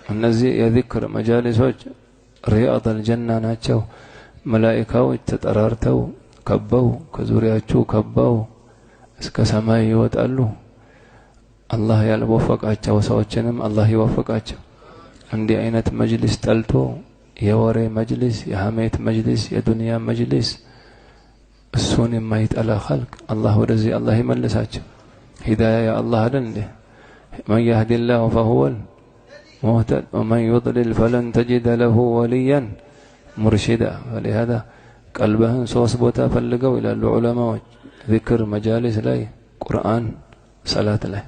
እነዚህ የዚክር መጃሊሶች ሪያድ አልጀና ናቸው። መላእክቶች ተጠራርተው ከበው ከዙሪያቸው ከበው እስከ ሰማይ ይወጣሉ። አላህ ያልወፈቃቸው ሰዎችንም አላህ ይወፍቃቸው። እንዲህ አይነት መጅሊስ ጠልቶ የወሬ መጅሊስ፣ የሐሜት መጅሊስ፣ የዱንያ መጅሊስ እሱን የማይጠላ ኸልቅ አላህ ወደዚህ አላህ ይመልሳቸው። ሂዳያ ያ አላህ አይደል እንዴ? መን የህዲላሁ ፈሁወል ሙህተድ ወመን ዩድሊል ፈለን ተጅደ ለሁ ወልያን ሙርሺዳ። ወሊሃዛ ቀልብህን ሶስት ቦታ ፈልገው ይላሉ ዑለማዎች፣ ዚክር መጃሊስ ላይ፣ ቁርአን፣ ሰላት ላይ።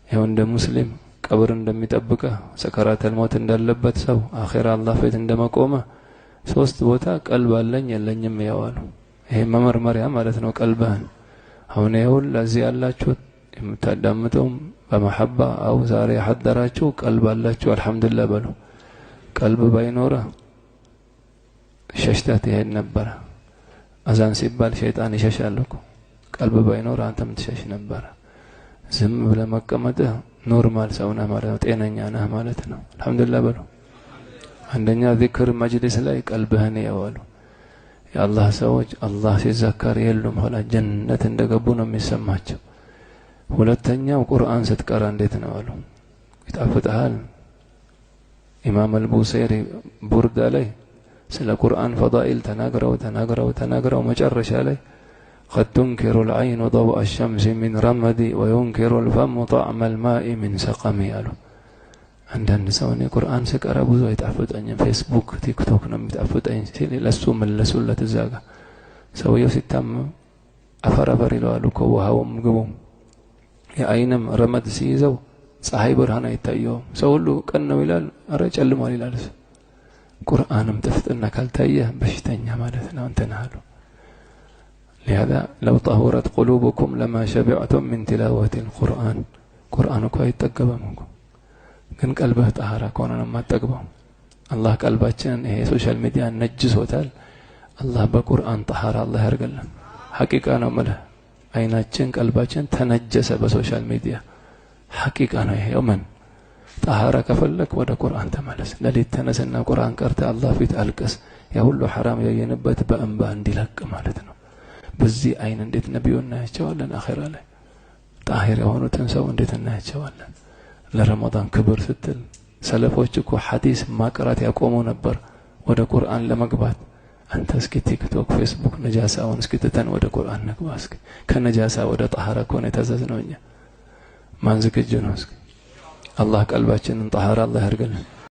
ይኸው እንደ ሙስሊም ቀብር እንደሚጠብቀ ሰከራተል ሞት እንዳለበት ሰው አኺራ አላህ ፊት እንደመቆመ ሶስት ቦታ ቀልብ አለኝ የለኝም ያዋሉ። ይሄ መመርመሪያ ማለት ነው ቀልብህን። አሁን ይሁን ለዚህ ያላችሁት የምታዳምጡም በመሐባ አው ዛሬ ያሐደራችሁ ቀልብ አላችሁ አልহামዱሊላህ በሉ። ቀልብ ባይኖር ሸሽታት ይሄድ ነበር። አዛን ሲባል ሸይጣን ይሸሻል እኮ። ቀልብ ባይኖር አንተም ትሸሽ ነበር። ዝም ብለህ መቀመጥ ኖርማል ሰው ነህ ማለት ነው፣ ጤነኛ ነህ ማለት ነው። አልহামዱሊላህ በሉ። አንደኛ ዚክር መጅሊስ ላይ ቀልብህን ያዋሉ። የአላህ ሰዎች አላህ ሲዘከር የሉም ሆላ ጀነት እንደገቡ ነው የሚሰማቸው። ሁለተኛው ቁርአን ስትቀራ እንዴት ነው አሉ ይጣፍጣል። ኢማም አልቡሰይሪ ቡርዳ ላይ ስለ ቁርአን ፈዳኢል ተናግረው መጨረሻ ላይ قد تنكر العين ضوء الشمس من رمدي وينكر الفم طعم الماء من سقمي አሉ። አንዳንድ ሰው እኔ ቁርአን ስቀራ ብዙ አይጣፍጠኝ፣ ፌስቡክ ቲክቶክ ነው የሚጣፍጠኝ ሲል ለሱ መለሱለት። እዛ ጋር ሰውየው ሲታመም አፈር ይለዋል እኮ ውሃውም ምግቡም። የአይንም ረመድ ሲይዘው ፀሐይ ብርሃን አይታየውም። ሰው ሁሉ ቀን ነው ይላል፣ አረ ጨልሟል ይላል። ቁርአንም ጥፍጥና ካልታየ በሽተኛ ማለት ነው እንትን አሉ። لهذا لو طهرت قلوبكم لما شبعتم من تلاوة القرآن ቁርአን እኮ አይጠገበም እኮ፣ ግን ቀልብህ ጣሃራ ከሆነ ነው የማትጠግበው። አላህ ቀልባችንን ይሄ ሶሻል ሚዲያ ነጅሶታል። አላህ በቁርአን ጣሃራ አላህ ያርገልን። ሐቂቃ ነው ማለት አይናችን ቀልባችን ተነጀሰ በሶሻል ሚዲያ። ሐቂቃ ነው ይሄ። ወመን ጣሃራ ከፈለክ ወደ ቁርአን ተመለስ። ለሊት ተነስና ቁርአን ቀርተ አላህ ፊት አልቅስ። ያ ሁሉ ሐራም ያየንበት በእንባ እንዲለቅ ማለት ነው። በዚህ አይን እንዴት ነብዩን እናያቸዋለን? አኺራ ላይ ጣሂር የሆኑትን ሰው እንዴት እናያቸዋለን? ለረመዳን ክብር ስትል ሰለፎች እኮ ሐዲስ ማቅራት ያቆሙ ነበር ወደ ቁርአን ለመግባት። አንተ እስኪ ቲክቶክ ፌስቡክ ነጃሳውን እስኪ ተተን ወደ ቁርአን ነግባ። እስኪ ከነጃሳ ወደ ጣሃራ ከሆነ የተዘዝነው እኛ ማን ዝግጁ ነው? እስኪ አላህ ቀልባችንን ጣሃራ አላህ ያርግልን።